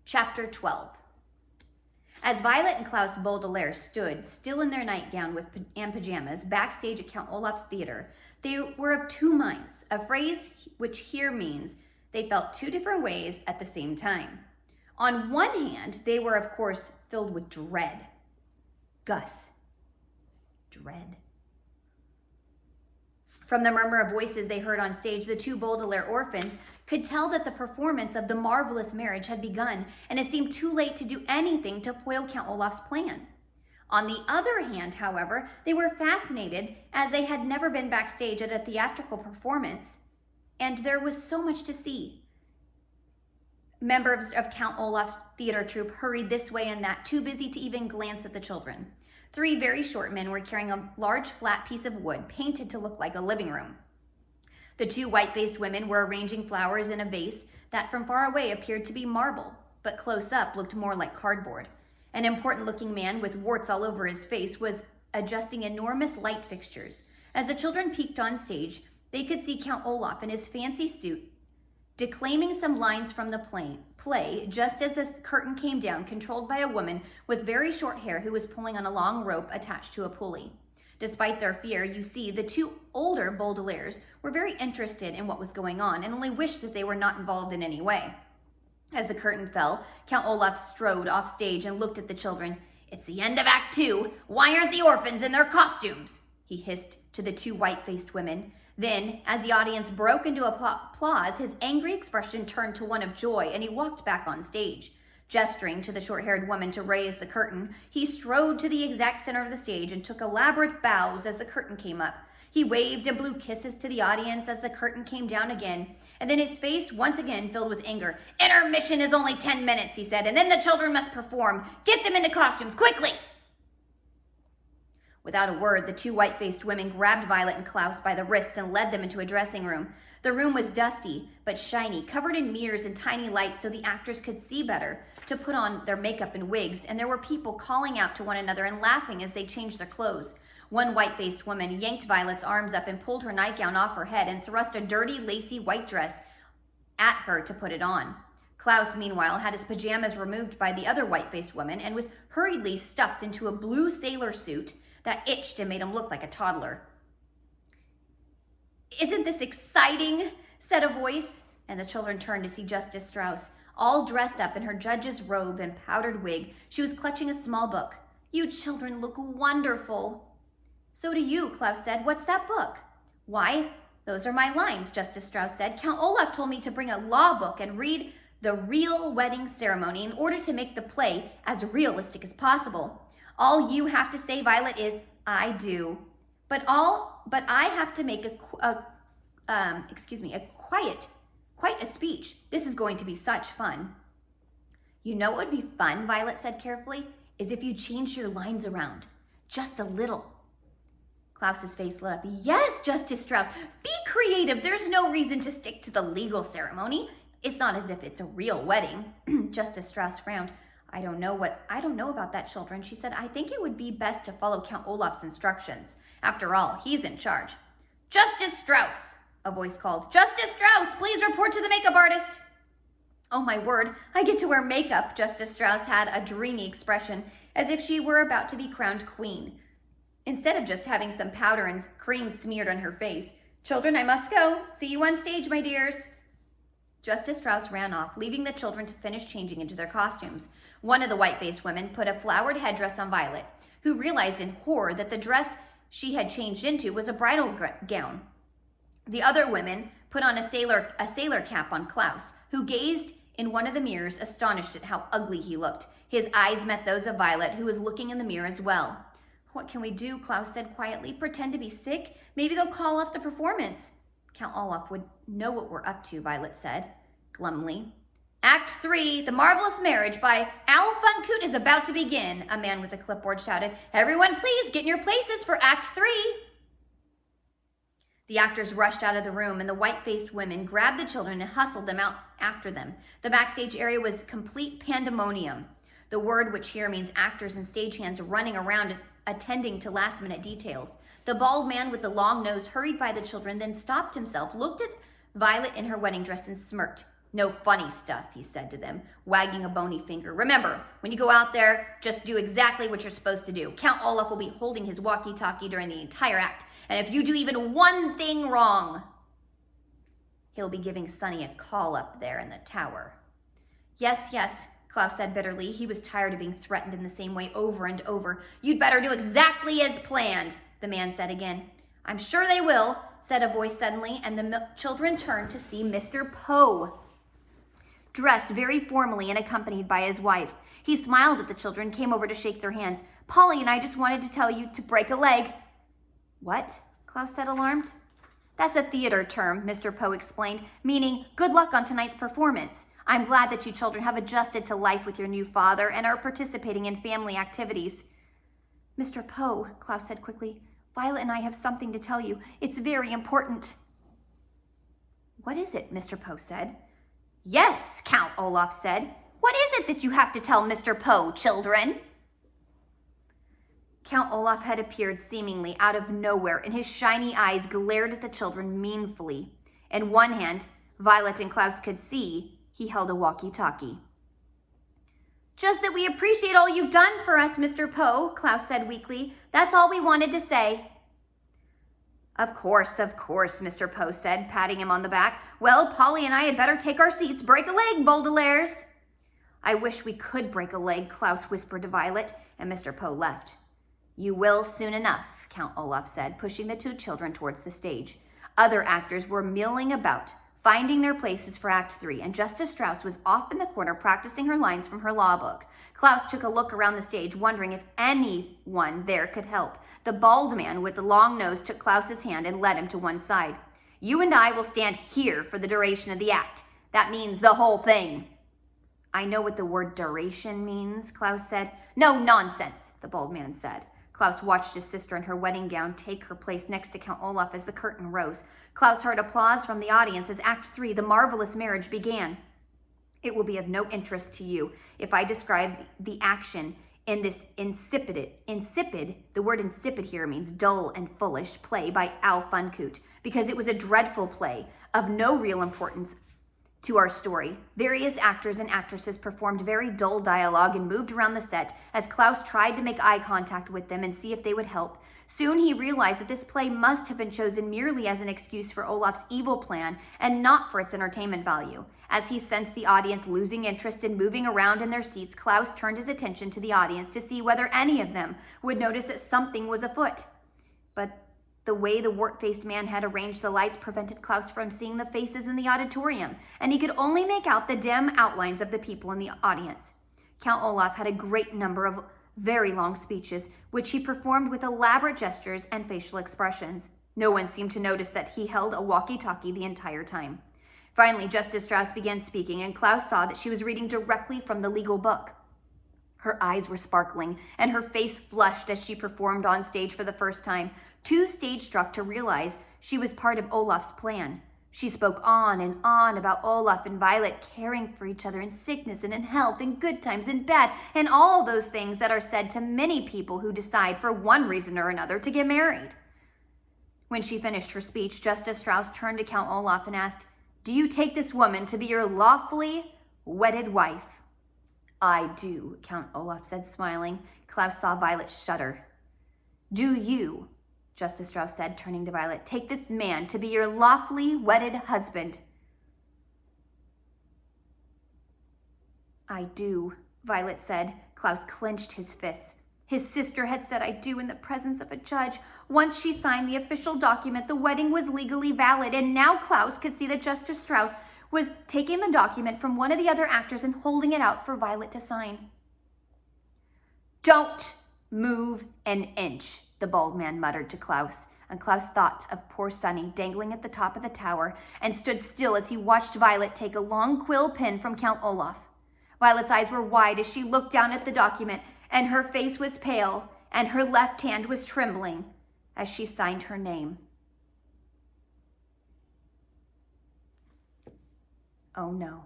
Chapter 12. As Violet and Klaus Baudelaire stood, still in their nightgown and pajamas, backstage at Count Olaf's theater, they were of two minds, a phrase which here means they felt two different ways at the same time. On one hand, they were, of course, filled with dread. Gus. Dread. From the murmur of voices they heard on stage, the two Baudelaire orphans could tell that the performance of the marvelous marriage had begun, and it seemed too late to do anything to foil Count Olaf's plan. On the other hand, however, they were fascinated, as they had never been backstage at a theatrical performance, and there was so much to see. Members of Count Olaf's theater troupe hurried this way and that, too busy to even glance at the children. Three very short men were carrying a large flat piece of wood, painted to look like a living room. The two white-faced women were arranging flowers in a vase that from far away appeared to be marble, but close up looked more like cardboard. An important-looking man with warts all over his face was adjusting enormous light fixtures. As the children peeked on stage, they could see Count Olaf in his fancy suit, declaiming some lines from the play just as the curtain came down, controlled by a woman with very short hair who was pulling on a long rope attached to a pulley. Despite their fear, you see, the two older Baudelaires were very interested in what was going on and only wished that they were not involved in any way. As the curtain fell, Count Olaf strode off stage and looked at the children. "It's the end of Act 2. Why aren't the orphans in their costumes?" he hissed to the two white-faced women. Then, as the audience broke into applause, his angry expression turned to one of joy, and he walked back on stage. Gesturing to the short-haired woman to raise the curtain, he strode to the exact center of the stage and took elaborate bows as the curtain came up. He waved and blew kisses to the audience as the curtain came down again, and then his face once again filled with anger. "Intermission is only 10 minutes, he said, and then the children must perform. Get them into costumes, quickly!" Without a word, the two white-faced women grabbed Violet and Klaus by the wrists and led them into a dressing room. The room was dusty but shiny, covered in mirrors and tiny lights so the actors could see better to put on their makeup and wigs, and there were people calling out to one another and laughing as they changed their clothes. One white-faced woman yanked Violet's arms up and pulled her nightgown off her head and thrust a dirty, lacy white dress at her to put it on. Klaus, meanwhile, had his pajamas removed by the other white-faced woman and was hurriedly stuffed into a blue sailor suit that itched and made him look like a toddler. "Isn't this exciting?" said a voice, and the children turned to see Justice Strauss. All dressed up in her judge's robe and powdered wig, she was clutching a small book. "You children look wonderful." "So do you," Klaus said. "What's that book?" "Why, those are my lines," Justice Strauss said. "Count Olaf told me to bring a law book and read the real wedding ceremony in order to make the play as realistic as possible. All you have to say, Violet, is, 'I do.' But I have to make quite a speech. This is going to be such fun." "You know what would be fun," Violet said carefully, "is if you changed your lines around. Just a little." Klaus's face lit up. "Yes, Justice Strauss, be creative. There's no reason to stick to the legal ceremony. It's not as if it's a real wedding." Justice Strauss frowned. I don't know about that, children," she said. "I think it would be best to follow Count Olaf's instructions. After all, he's in charge." "Justice Strauss," a voice called. "Justice Strauss, please report to the makeup artist." "Oh my word, I get to wear makeup." Justice Strauss had a dreamy expression, as if she were about to be crowned queen, instead of just having some powder and cream smeared on her face. "Children, I must go. See you on stage, my dears." Justice Strauss ran off, leaving the children to finish changing into their costumes. One of the white-faced women put a flowered headdress on Violet, who realized in horror that the dress she had changed into was a bridal gown. The other women put on a sailor cap on Klaus, who gazed in one of the mirrors, astonished at how ugly he looked. His eyes met those of Violet, who was looking in the mirror as well. "What can we do?" Klaus said quietly. "Pretend to be sick? Maybe they'll call off the performance." "Count Olaf would know what we're up to," Violet said glumly. "Act 3, The Marvelous Marriage by Al Funkut is about to begin," a man with a clipboard shouted. "Everyone please get in your places for Act 3. The actors rushed out of the room, and the white-faced women grabbed the children and hustled them out after them. The backstage area was complete pandemonium, the word which here means actors and stagehands running around attending to last-minute details. The bald man with the long nose hurried by the children, then stopped himself, looked at Violet in her wedding dress, and smirked. No funny stuff, he said to them, wagging a bony finger. Remember, when you go out there, just do exactly what you're supposed to do. Count Olaf will be holding his walkie-talkie during the entire act, and if you do even one thing wrong, he'll be giving Sonny a call up there in the tower. Yes, yes, Klaus said bitterly. He was tired of being threatened in the same way over and over. You'd better do exactly as planned, the man said again. I'm sure they will, said a voice suddenly, and the children turned to see Mr. Poe, dressed very formally and accompanied by his wife. He smiled at the children, came over to shake their hands. Polly and I just wanted to tell you to break a leg. What? Klaus said, alarmed. That's a theater term, Mr. Poe explained, meaning good luck on tonight's performance. I'm glad that you children have adjusted to life with your new father and are participating in family activities. Mr. Poe, Klaus said quickly, Violet and I have something to tell you. It's very important. What is it? Mr. Poe said. Yes, Count Olaf said. What is it that you have to tell Mr. Poe, children? Count Olaf had appeared seemingly out of nowhere, and his shiny eyes glared at the children meaningfully. In one hand, Violet and Klaus could see he held a walkie-talkie. Just that we appreciate all you've done for us, Mr. Poe, Klaus said weakly. That's all we wanted to say. Of course, Mr. Poe said, patting him on the back. Well, Polly and I had better take our seats. Break a leg, Baudelaires. I wish we could break a leg, Klaus whispered to Violet, and Mr. Poe left. You will soon enough, Count Olaf said, pushing the two children towards the stage. Other actors were milling about, finding their places for Act 3, and Justice Strauss was off in the corner practicing her lines from her law book. Klaus took a look around the stage, wondering if anyone there could help. The bald man with the long nose took Klaus's hand and led him to one side. You and I will stand here for the duration of the act. That means the whole thing. I know what the word duration means, Klaus said. No nonsense, the bald man said. Klaus watched his sister in her wedding gown take her place next to Count Olaf as the curtain rose. Klaus heard applause from the audience as Act 3, The Marvelous Marriage, began. It will be of no interest to you if I describe the action in this insipid, the word insipid here means dull and foolish, play by Al Funkoot, because it was a dreadful play of no real importance to our story. Various actors and actresses performed very dull dialogue and moved around the set as Klaus tried to make eye contact with them and see if they would help. Soon he realized that this play must have been chosen merely as an excuse for Olaf's evil plan and not for its entertainment value. As he sensed the audience losing interest and moving around in their seats, Klaus turned his attention to the audience to see whether any of them would notice that something was afoot. But the way the wart-faced man had arranged the lights prevented Klaus from seeing the faces in the auditorium, and he could only make out the dim outlines of the people in the audience. Count Olaf had a great number of very long speeches, which he performed with elaborate gestures and facial expressions. No one seemed to notice that he held a walkie-talkie the entire time. Finally, Justice Strauss began speaking, and Klaus saw that she was reading directly from the legal book. Her eyes were sparkling, and her face flushed as she performed on stage for the first time, too stage-struck to realize she was part of Olaf's plan. She spoke on and on about Olaf and Violet caring for each other in sickness and in health, in good times and bad, and all those things that are said to many people who decide for one reason or another to get married. When she finished her speech, Justice Strauss turned to Count Olaf and asked, "Do you take this woman to be your lawfully wedded wife?" "I do," Count Olaf said, smiling. Klaus saw Violet shudder. "Do you," Justice Strauss said, turning to Violet, "take this man to be your lawfully wedded husband?" "I do," Violet said. Klaus clenched his fists. His sister had said "I do" in the presence of a judge. Once she signed the official document, the wedding was legally valid, and now Klaus could see that Justice Strauss was taking the document from one of the other actors and holding it out for Violet to sign. "Don't move an inch," the bald man muttered to Klaus, and Klaus thought of poor Sonny dangling at the top of the tower and stood still as he watched Violet take a long quill pen from Count Olaf. Violet's eyes were wide as she looked down at the document, and her face was pale, and her left hand was trembling as she signed her name. Oh no.